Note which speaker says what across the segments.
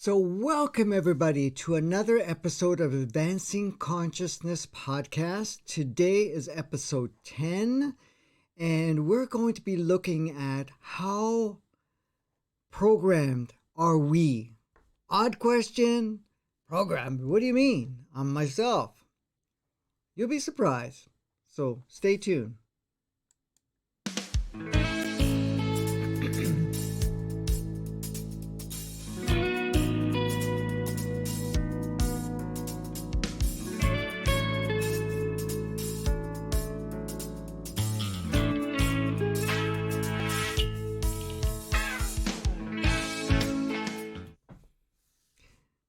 Speaker 1: So, welcome everybody to another episode of Advancing Consciousness Podcast. Today is episode 10, and we're going to be looking at how programmed are we? Odd question. Programmed? What do you mean? I'm myself. You'll be surprised. So, stay tuned.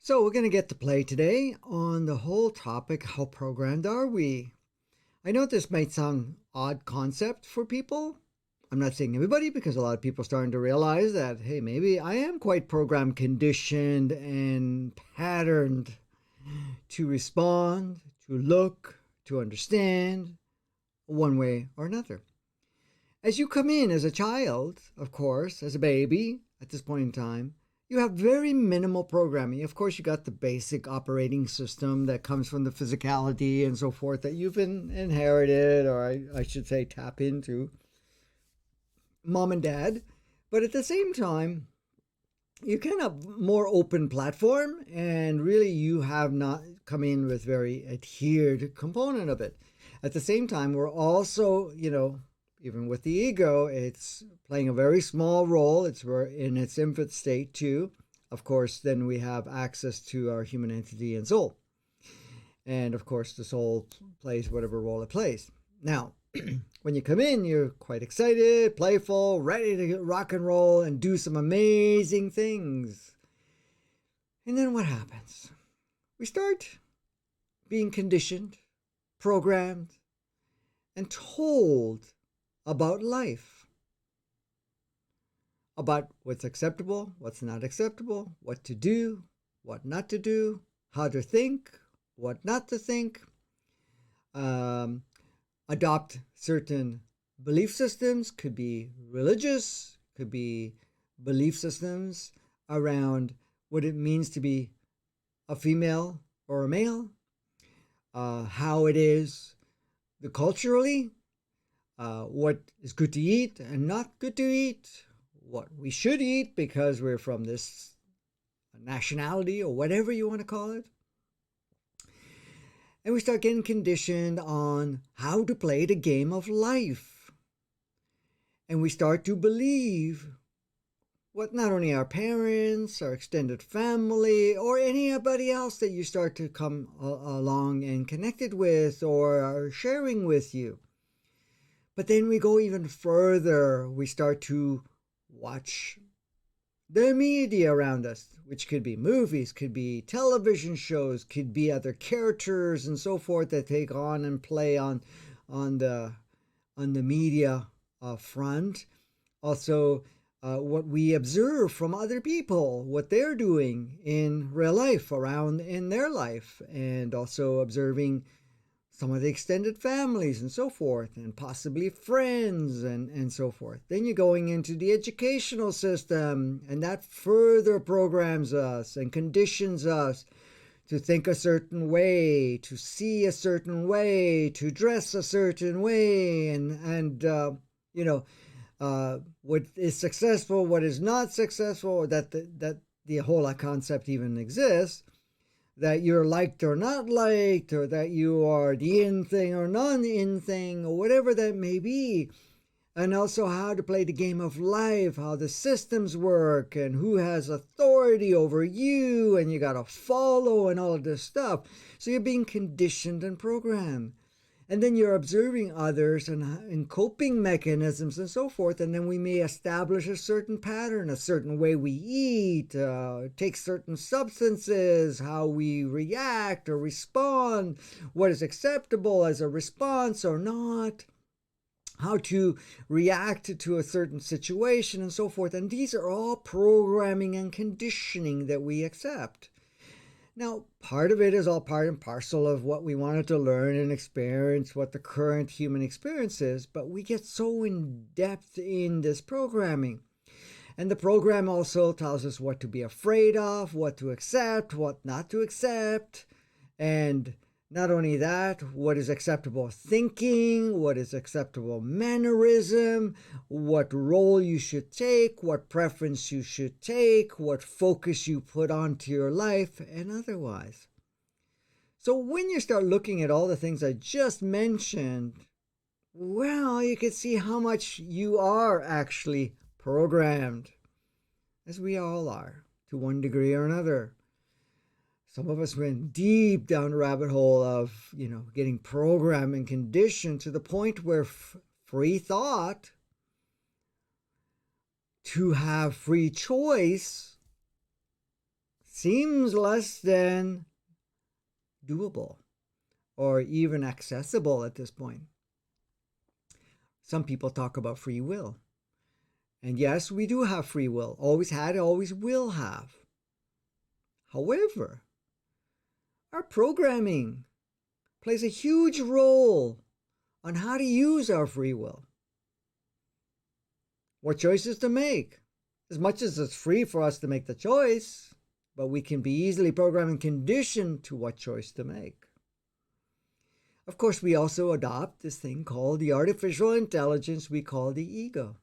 Speaker 1: So we're going to get to play today on the whole topic, how programmed are we? I know this might sound odd concept for people. I'm not saying everybody, because a lot of people are starting to realize that, hey, maybe I am quite program conditioned and patterned to respond, to look, to understand one way or another. As you come in as a child, of course, as a baby at this point in time, you have very minimal programming. Of course, you got the basic operating system that comes from the physicality and so forth that you've inherited, or I should say tap into, mom and dad. But at the same time, you kind of more open platform, and really you have not come in with very adhered component of it. At the same time, we're also, even with the ego, it's playing a very small role. It's in its infant state too. Of course, then we have access to our human entity and soul. And of course, the soul plays whatever role it plays. Now, when you come in, you're quite excited, playful, ready to rock and roll and do some amazing things. And then what happens? We start being conditioned, programmed, and told about life, about what's acceptable, what's not acceptable, what to do, what not to do, how to think, what not to think, adopt certain belief systems, could be religious, could be belief systems around what it means to be a female or a male, how it is culturally, what is good to eat and not good to eat, what we should eat because we're from this nationality or whatever you want to call it. And we start getting conditioned on how to play the game of life. And we start to believe what not only our parents, our extended family, or anybody else that you start to come along and connected with or are sharing with you. But then we go even further. We start to watch the media around us, which could be movies, could be television shows, could be other characters and so forth that take on and play on the media front. Also, what we observe from other people, what they're doing in real life, around in their life, and also observing some of the extended families and so forth, and possibly friends and so forth. Then you're going into the educational system, and that further programs us and conditions us to think a certain way, to see a certain way, to dress a certain way, and what is successful, what is not successful, that the whole concept even exists. That you're liked or not liked, or that you are the in thing or non-in thing, or whatever that may be. And also how to play the game of life, how the systems work, and who has authority over you, and you got to follow, and all of this stuff. So you're being conditioned and programmed. And then you're observing others and coping mechanisms and so forth. And then we may establish a certain pattern, a certain way we eat, take certain substances, how we react or respond, what is acceptable as a response or not, how to react to a certain situation and so forth. And these are all programming and conditioning that we accept. Now, part of it is all part and parcel of what we wanted to learn and experience, what the current human experience is, but we get so in depth in this programming. And the program also tells us what to be afraid of, what to accept, what not to accept. And not only that, what is acceptable thinking, what is acceptable mannerism, what role you should take, what preference you should take, what focus you put onto your life, and otherwise. So when you start looking at all the things I just mentioned, well, you can see how much you are actually programmed, as we all are, to one degree or another. Some of us went deep down the rabbit hole of, getting programmed and conditioned to the point where free thought, to have free choice, seems less than doable or even accessible at this point. Some people talk about free will. And yes, we do have free will. Always had, always will have. However, our programming plays a huge role on how to use our free will. What choices to make. As much as it's free for us to make the choice, but we can be easily programmed and conditioned to what choice to make. Of course, we also adopt this thing called the artificial intelligence we call the ego.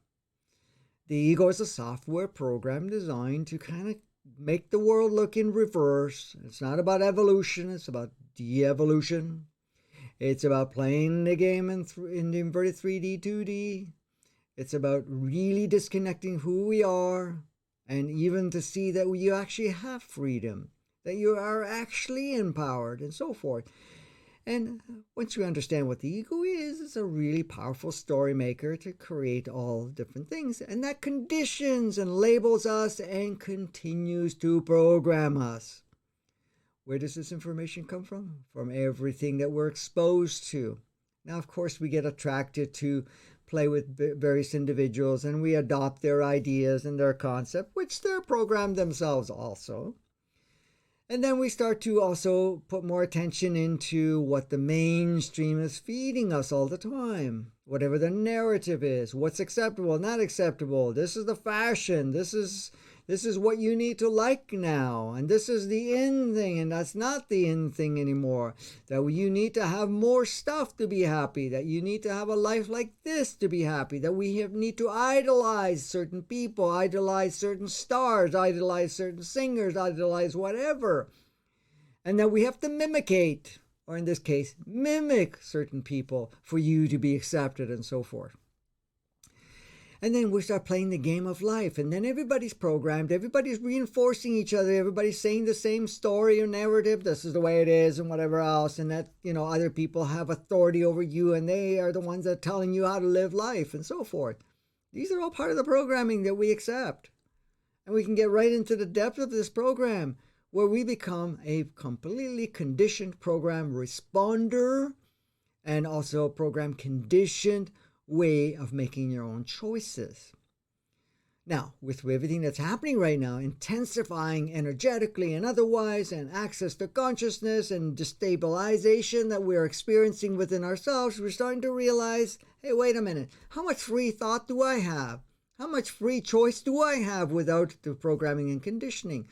Speaker 1: The ego is a software program designed to kind of make the world look in reverse. It's not about evolution, it's about de-evolution. It's about playing the game in the inverted 3D, 2D. It's about really disconnecting who we are, and even to see that you actually have freedom, that you are actually empowered, and so forth. And once you understand what the ego is, it's a really powerful story maker to create all different things. And that conditions and labels us and continues to program us. Where does this information come from? From everything that we're exposed to. Now, of course, we get attracted to play with various individuals and we adopt their ideas and their concept, which they're programmed themselves also. And then we start to also put more attention into what the mainstream is feeding us all the time. Whatever the narrative is, what's acceptable, not acceptable. This is the fashion. This is what you need to like now. And this is the in thing, and that's not the in thing anymore. That you need to have more stuff to be happy. That you need to have a life like this to be happy. That we need to idolize certain people, idolize certain stars, idolize certain singers, idolize whatever. And that we have to mimicate, or in this case, mimic certain people for you to be accepted and so forth. And then we start playing the game of life. And then everybody's programmed. Everybody's reinforcing each other. Everybody's saying the same story or narrative. This is the way it is and whatever else. And that, other people have authority over you. And they are the ones that are telling you how to live life and so forth. These are all part of the programming that we accept. And we can get right into the depth of this program, where we become a completely conditioned program responder and also program conditioned way of making your own choices. Now, with everything that's happening right now, intensifying energetically and otherwise, and access to consciousness and destabilization that we're experiencing within ourselves, we're starting to realize, hey, wait a minute, how much free thought do I have? How much free choice do I have without the programming and conditioning?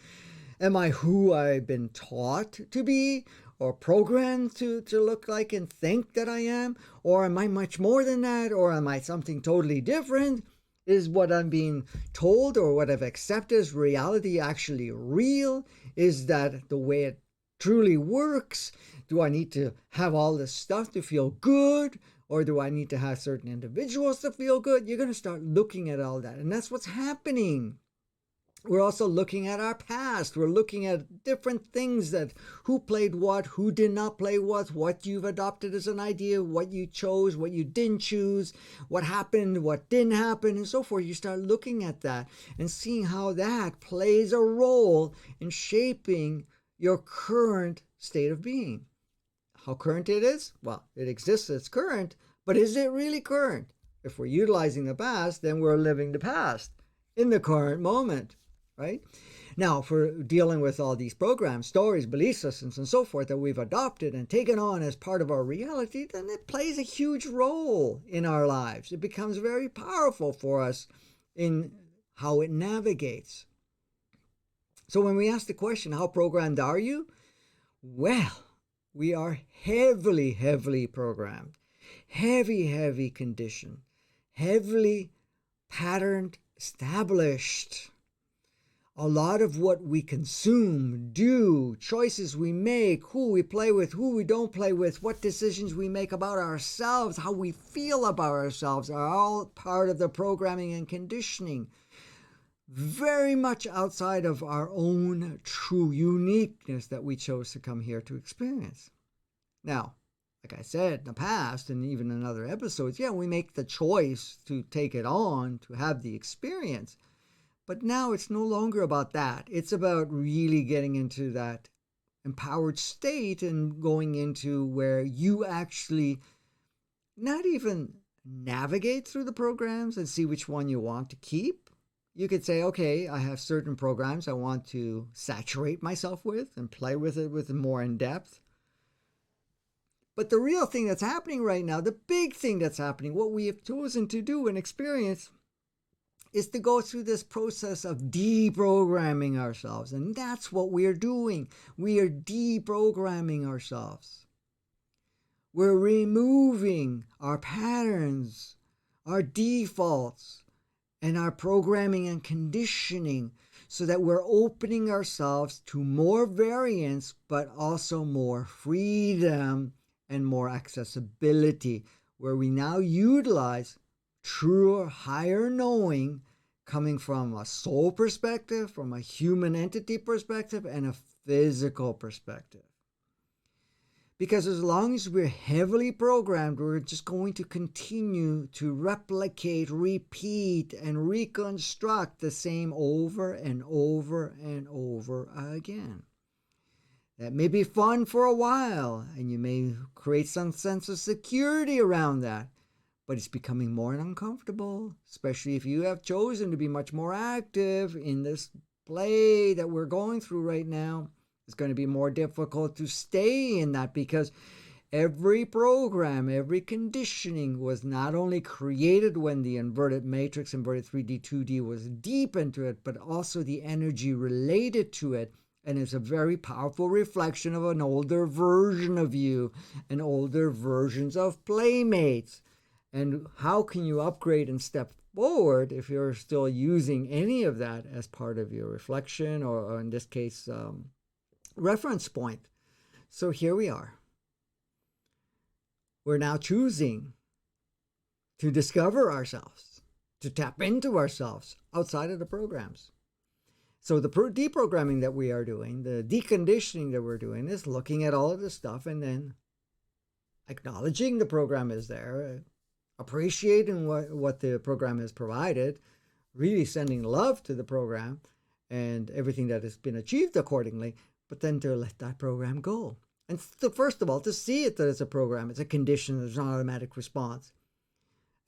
Speaker 1: Am I who I've been taught to be or programmed to look like and think that I am? Or am I much more than that? Or am I something totally different? Is what I'm being told or what I've accepted as reality actually real? Is that the way it truly works? Do I need to have all this stuff to feel good? Or do I need to have certain individuals to feel good? You're going to start looking at all that. And that's what's happening. We're also looking at our past. We're looking at different things, that who played what, who did not play what you've adopted as an idea, what you chose, what you didn't choose, what happened, what didn't happen, and so forth. You start looking at that and seeing how that plays a role in shaping your current state of being. How current it is? Well, it exists as current, but is it really current? If we're utilizing the past, then we're living the past in the current moment. Right? Now, for dealing with all these programs, stories, belief systems, and so forth that we've adopted and taken on as part of our reality, then it plays a huge role in our lives. It becomes very powerful for us in how it navigates. So when we ask the question, how programmed are you? Well, we are heavily, heavily programmed, heavy conditioned, heavily patterned, established. A lot of what we consume, do, choices we make, who we play with, who we don't play with, what decisions we make about ourselves, how we feel about ourselves are all part of the programming and conditioning. Very much outside of our own true uniqueness that we chose to come here to experience. Now, like I said in the past and even in other episodes, yeah, we make the choice to take it on, to have the experience. But now it's no longer about that. It's about really getting into that empowered state and going into where you actually not even navigate through the programs and see which one you want to keep. You could say, okay, I have certain programs I want to saturate myself with and play with it with more in depth. But the real thing that's happening right now, the big thing that's happening, what we have chosen to do and experience is to go through this process of deprogramming ourselves. And that's what we're doing. We are deprogramming ourselves. We're removing our patterns, our defaults, and our programming and conditioning so that we're opening ourselves to more variance, but also more freedom and more accessibility, where we now utilize truer, higher knowing coming from a soul perspective, from a human entity perspective, and a physical perspective. Because as long as we're heavily programmed, we're just going to continue to replicate, repeat, and reconstruct the same over and over and over again. That may be fun for a while, and you may create some sense of security around that. But it's becoming more uncomfortable, especially if you have chosen to be much more active in this play that we're going through right now. It's going to be more difficult to stay in that because every program, every conditioning was not only created when the inverted matrix, inverted 3D, 2D was deep into it, but also the energy related to it. And it's a very powerful reflection of an older version of you and older versions of playmates. And how can you upgrade and step forward if you're still using any of that as part of your reflection or in this case, reference point? So here we are. We're now choosing to discover ourselves, to tap into ourselves outside of the programs. So the deprogramming that we are doing, the deconditioning that we're doing is looking at all of this stuff and then acknowledging the program is there, appreciating what the program has provided, really sending love to the program and everything that has been achieved accordingly, but then to let that program go. And first of all, to see it that it's a program, it's a condition, there's an automatic response.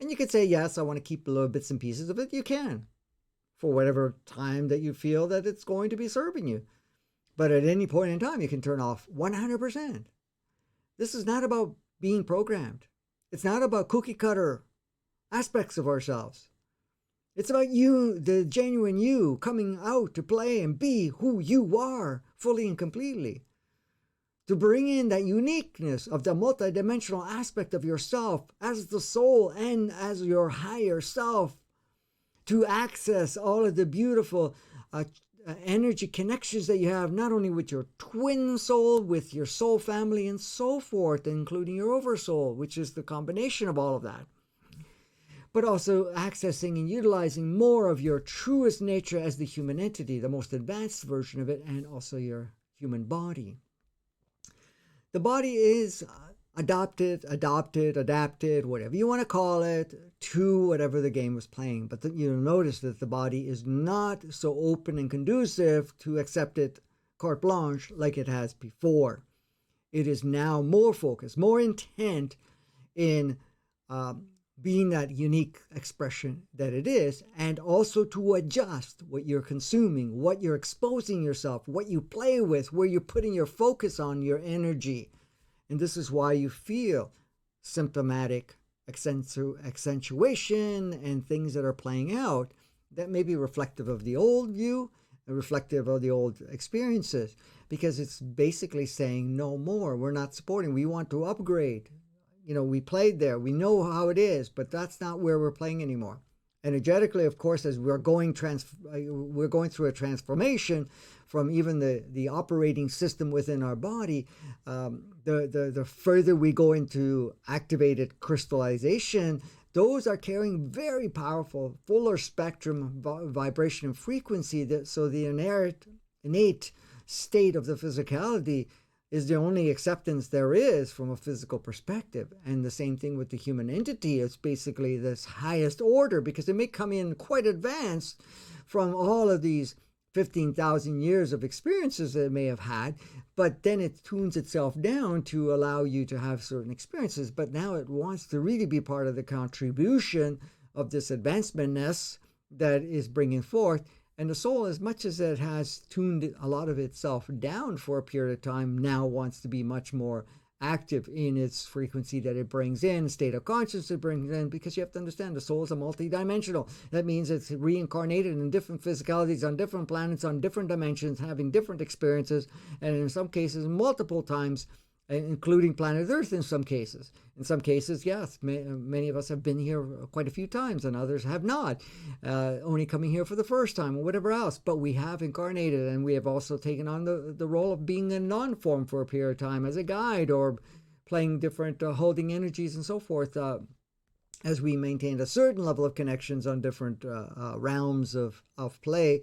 Speaker 1: And you could say, yes, I want to keep the little bits and pieces of it. You can, for whatever time that you feel that it's going to be serving you. But at any point in time, you can turn off 100%. This is not about being programmed. It's not about cookie cutter aspects of ourselves. It's about you, the genuine you, coming out to play and be who you are fully and completely. To bring in that uniqueness of the multidimensional aspect of yourself as the soul and as your higher self. To access all of the beautiful energy connections that you have, not only with your twin soul, with your soul family and so forth, including your oversoul, which is the combination of all of that, but also accessing and utilizing more of your truest nature as the human entity, the most advanced version of it, and also your human body. The body is adapted, whatever you want to call it, to whatever the game was playing. But you'll notice that the body is not so open and conducive to accept it carte blanche like it has before. It is now more focused, more intent in being that unique expression that it is, and also to adjust what you're consuming, what you're exposing yourself, what you play with, where you're putting your focus on, your energy. And this is why you feel symptomatic accentuation and things that are playing out that may be reflective of the old view, reflective of the old experiences, because it's basically saying no more. We're not supporting. We want to upgrade. We played there. We know how it is, but that's not where we're playing anymore. Energetically, of course, as we're going through a transformation from even the operating system within our body, the further we go into activated crystallization, those are carrying very powerful, fuller spectrum vibration and frequency. So the innate state of the physicality is the only acceptance there is from a physical perspective. And the same thing with the human entity. It's basically this highest order, because it may come in quite advanced from all of these 15,000 years of experiences that it may have had, but then it tunes itself down to allow you to have certain experiences. But now it wants to really be part of the contribution of this advancementness that is bringing forth. And the soul, as much as it has tuned a lot of itself down for a period of time, now wants to be much more active in its frequency that it brings in, state of consciousness it brings in, because you have to understand the soul is a multidimensional. That means it's reincarnated in different physicalities, on different planets, on different dimensions, having different experiences, and in some cases multiple times, including planet Earth in some cases. In some cases, yes, many of us have been here quite a few times, and others have not, only coming here for the first time or whatever else. But we have incarnated, and we have also taken on the role of being in non-form for a period of time as a guide, or playing different holding energies and so forth, as we maintained a certain level of connections on different realms of play.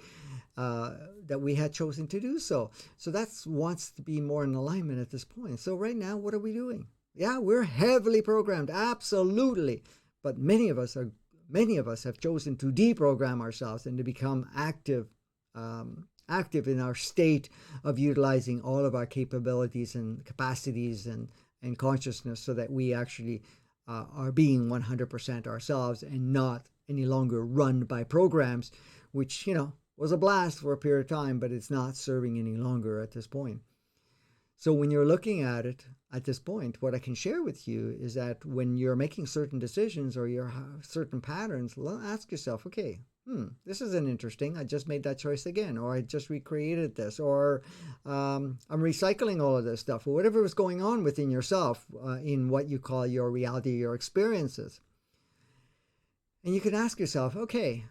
Speaker 1: That we had chosen to do so. So that wants to be more in alignment at this point. So right now, what are we doing? Yeah, we're heavily programmed, absolutely. But many of us have chosen to deprogram ourselves and to become active in our state of utilizing all of our capabilities and capacities and consciousness, so that we actually are being 100% ourselves and not any longer run by programs, which, was a blast for a period of time, but it's not serving any longer at this point. So when you're looking at it at this point, what I can share with you is that when you're making certain decisions or you're certain patterns, ask yourself, okay, this isn't interesting. I just made that choice again, or I just recreated this, or I'm recycling all of this stuff, or whatever is going on within yourself in what you call your reality, your experiences. And you can ask yourself, okay,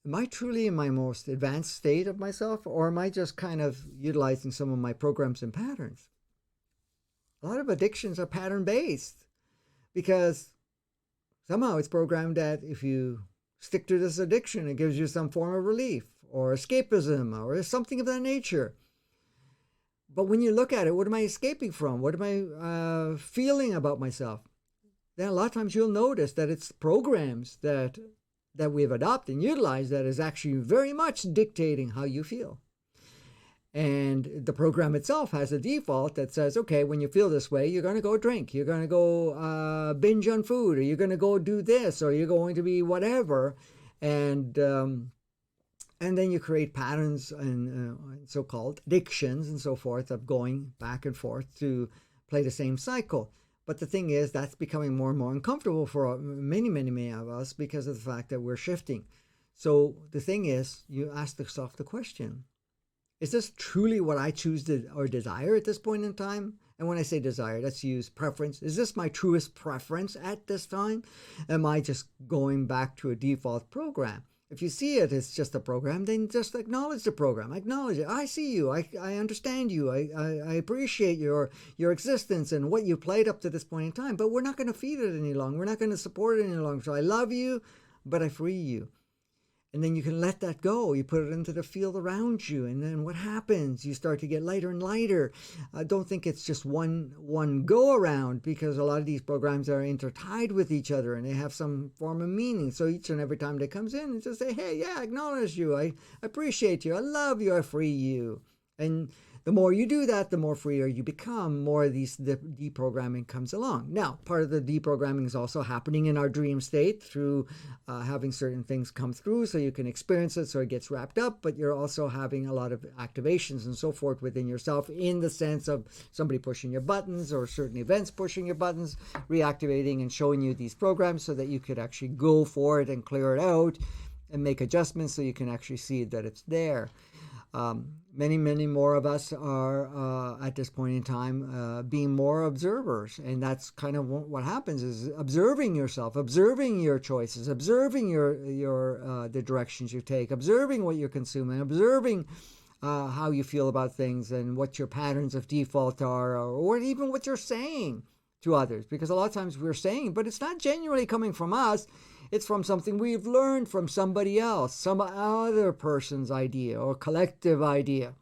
Speaker 1: am I truly in my most advanced state of myself, or am I just kind of utilizing some of my programs and patterns? A lot of addictions are pattern-based, because somehow it's programmed that if you stick to this addiction, it gives you some form of relief or escapism or something of that nature. But when you look at it, what am I escaping from? What am I feeling about myself? Then a lot of times you'll notice that it's programs that we've adopted and utilized that is actually very much dictating how you feel. And the program itself has a default that says, okay, when you feel this way, you're going to go drink, you're going to go binge on food, or you're going to go do this, or you're going to be whatever. And then you create patterns and so-called addictions and so forth of going back and forth to play the same cycle. But the thing is, that's becoming more and more uncomfortable for many, many, many of us, because of the fact that we're shifting. So the thing is, you ask yourself the question, is this truly what I choose to or desire at this point in time? And when I say desire, let's use preference. Is this my truest preference at this time? Am I just going back to a default program? If you see it as just a program, then just acknowledge the program. Acknowledge it. I see you. I understand you. I appreciate your existence and what you played up to this point in time. But we're not going to feed it any longer. We're not going to support it any longer. So I love you, but I free you. And then you can let that go. You put it into the field around you. And then what happens? You start to get lighter and lighter. Don't think it's just one go around, because a lot of these programs are intertied with each other and they have some form of meaning. So each and every time that comes in, it's just say, hey, yeah, I acknowledge you. I appreciate you. I love you. I free you. And the more you do that, the more freer you become, more of these deprogramming comes along. Now, part of the deprogramming is also happening in our dream state through having certain things come through so you can experience it, so it gets wrapped up, but you're also having a lot of activations and so forth within yourself, in the sense of somebody pushing your buttons or certain events pushing your buttons, reactivating and showing you these programs so that you could actually go for it and clear it out and make adjustments so you can actually see that it's there. Many more of us are at this point in time being more observers, and that's kind of what happens is observing yourself, observing your choices, observing your the directions you take, observing what you're consuming, observing how you feel about things and what your patterns of default are, or even what you're saying to others. Because a lot of times we're saying, but it's not genuinely coming from us. It's from something we've learned from somebody else, some other person's idea or collective idea.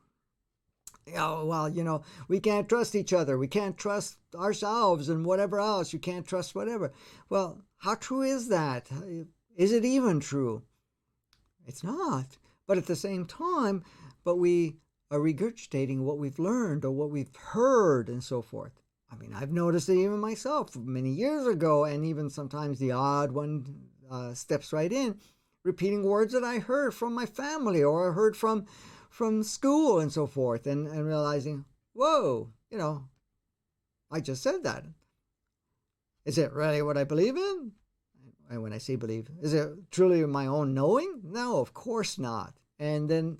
Speaker 1: Oh, well, we can't trust each other. We can't trust ourselves and whatever else. You can't trust whatever. Well, how true is that? Is it even true? It's not. But at the same time, we are regurgitating what we've learned or what we've heard and so forth. I mean, I've noticed it even myself many years ago, and even sometimes the odd one steps right in, repeating words that I heard from my family or I heard from school and so forth, and realizing, whoa, I just said that. Is it really what I believe in? And when I say believe, is it truly my own knowing? No, of course not. And then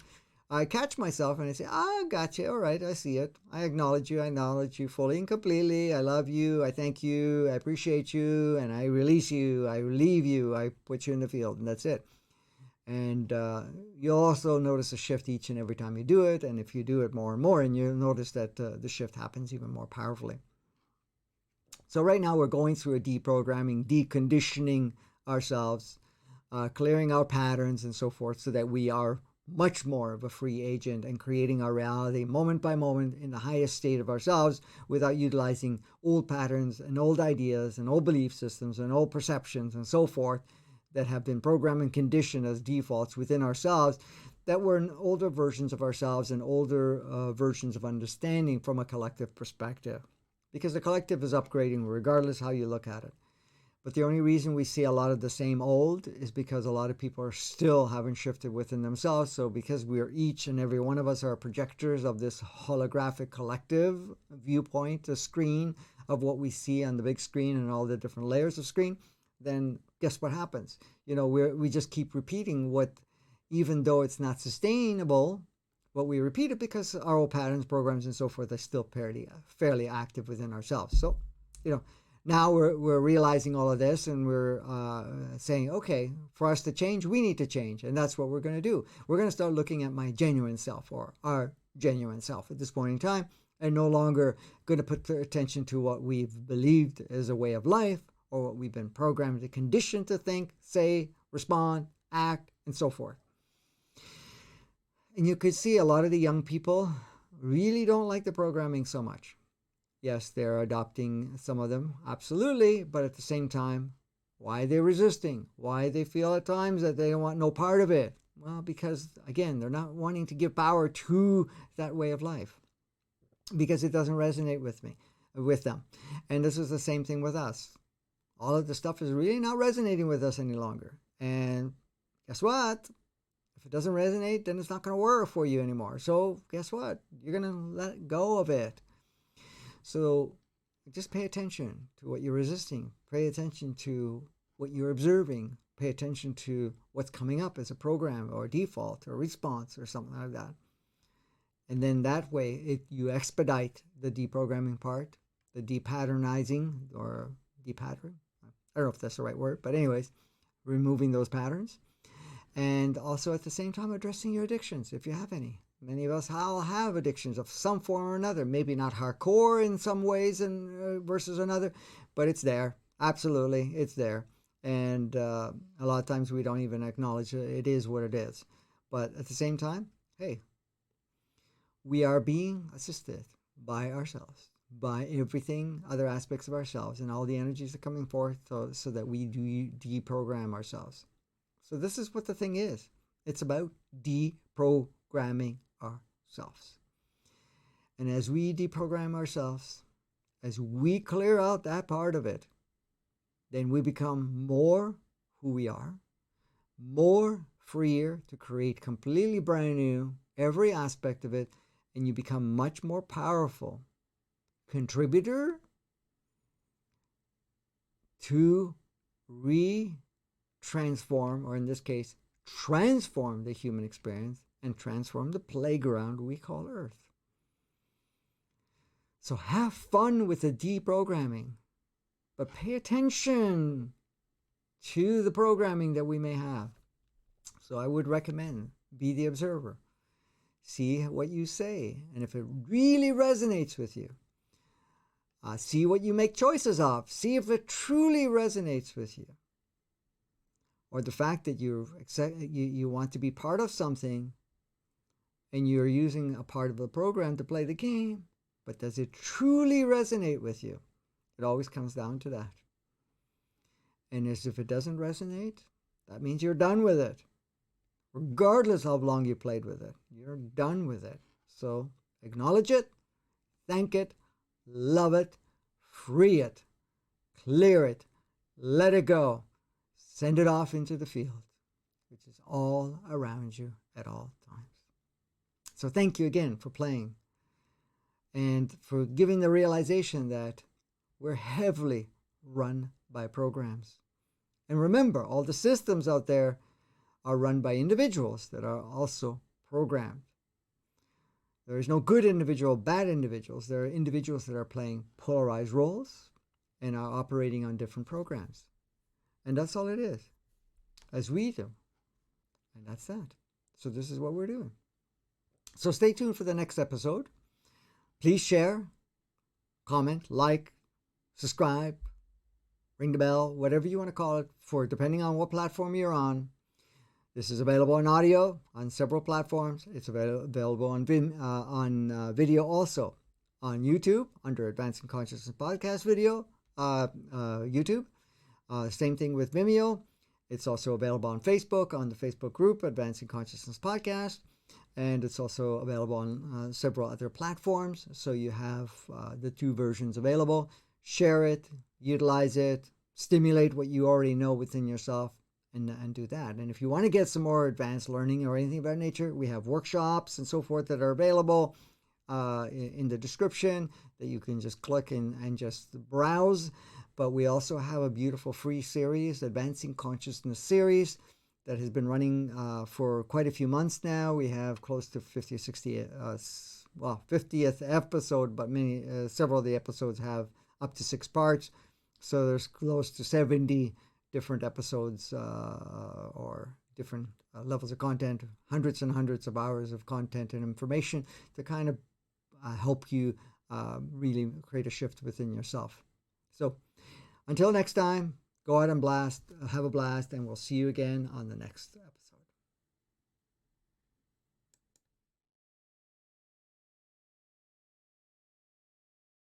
Speaker 1: I catch myself and I say, gotcha. All right, I see it. I acknowledge you. I acknowledge you fully and completely. I love you. I thank you. I appreciate you. And I release you. I relieve you. I put you in the field. And that's it. And you'll also notice a shift each and every time you do it. And if you do it more and more, and you'll notice that the shift happens even more powerfully. So right now we're going through a deprogramming, deconditioning ourselves, clearing our patterns and so forth, so that we are much more of a free agent and creating our reality moment by moment in the highest state of ourselves without utilizing old patterns and old ideas and old belief systems and old perceptions and so forth that have been programmed and conditioned as defaults within ourselves that were in older versions of ourselves and older versions of understanding from a collective perspective. Because the collective is upgrading regardless how you look at it. But the only reason we see a lot of the same old is because a lot of people are still haven't shifted within themselves. So because we're each and every one of us are projectors of this holographic collective viewpoint, the screen of what we see on the big screen and all the different layers of screen, then guess what happens? We just keep repeating what, even though it's not sustainable, but we repeat it because our old patterns, programs, and so forth are still fairly active within ourselves. So, now we're realizing all of this, and we're saying, okay, for us to change, we need to change. And that's what we're going to do. We're going to start looking at my genuine self, or our genuine self at this point in time, and no longer going to put attention to what we've believed as a way of life, or what we've been programmed and conditioned to think, say, respond, act, and so forth. And you could see a lot of the young people really don't like the programming so much. Yes, they're adopting some of them, absolutely, but at the same time, why are they resisting? Why they feel at times that they don't want no part of it? Well, because, again, they're not wanting to give power to that way of life because it doesn't resonate with them. And this is the same thing with us. All of the stuff is really not resonating with us any longer. And guess what? If it doesn't resonate, then it's not going to work for you anymore. So guess what? You're going to let go of it. So just pay attention to what you're resisting. Pay attention to what you're observing. Pay attention to what's coming up as a program or a default or a response or something like that. And then that way, you expedite the deprogramming part, the depatternizing or depattern. I don't know if that's the right word, but anyways, removing those patterns. And also at the same time addressing your addictions, if you have any. Many of us all have addictions of some form or another. Maybe not hardcore in some ways and versus another, but it's there. Absolutely, it's there. And a lot of times we don't even acknowledge it is what it is. But at the same time, hey, we are being assisted by ourselves, by everything, other aspects of ourselves, and all the energies that are coming forth so that we do deprogram ourselves. So this is what the thing is. It's about deprogramming ourselves. And as we deprogram ourselves, as we clear out that part of it, then we become more who we are, more freer to create completely brand new every aspect of it, and you become much more powerful contributor to transform, or in this case, transform the human experience and transform the playground we call Earth. So have fun with the deprogramming, but pay attention to the programming that we may have. So I would recommend be the observer. See what you say, and if it really resonates with you, see what you make choices of. See if it truly resonates with you. Or the fact that you want to be part of something and you're using a part of the program to play the game, but does it truly resonate with you? It always comes down to that. And as if it doesn't resonate, that means you're done with it. Regardless of how long you played with it, you're done with it. So acknowledge it, thank it, love it, free it, clear it, let it go, send it off into the field, which is all around you at all times. So thank you again for playing and for giving the realization that we're heavily run by programs. And remember, all the systems out there are run by individuals that are also programmed. There is no good individual, bad individuals. There are individuals that are playing polarized roles and are operating on different programs. And that's all it is, as we do. And that's that. So this is what we're doing. So stay tuned for the next episode. Please share, comment, like, subscribe, ring the bell, whatever you want to call it, for depending on what platform you're on. This is available in audio on several platforms. It's available on video also on YouTube under Advancing Consciousness Podcast video, YouTube. Same thing with Vimeo. It's also available on Facebook, on the Facebook group Advancing Consciousness Podcast. And it's also available on several other platforms. So you have the two versions available. Share it, utilize it, stimulate what you already know within yourself, and do that. And if you want to get some more advanced learning or anything of that nature, we have workshops and so forth that are available in the description that you can just click and just browse. But we also have a beautiful free series, Advancing Consciousness series, that has been running for quite a few months now. We have close to 50 or 60, 50th episode, but several of the episodes have up to 6 parts. So there's close to 70 different episodes or different levels of content, hundreds and hundreds of hours of content and information to kind of help you really create a shift within yourself. So until next time, go out and have a blast, and we'll see you again on the next episode.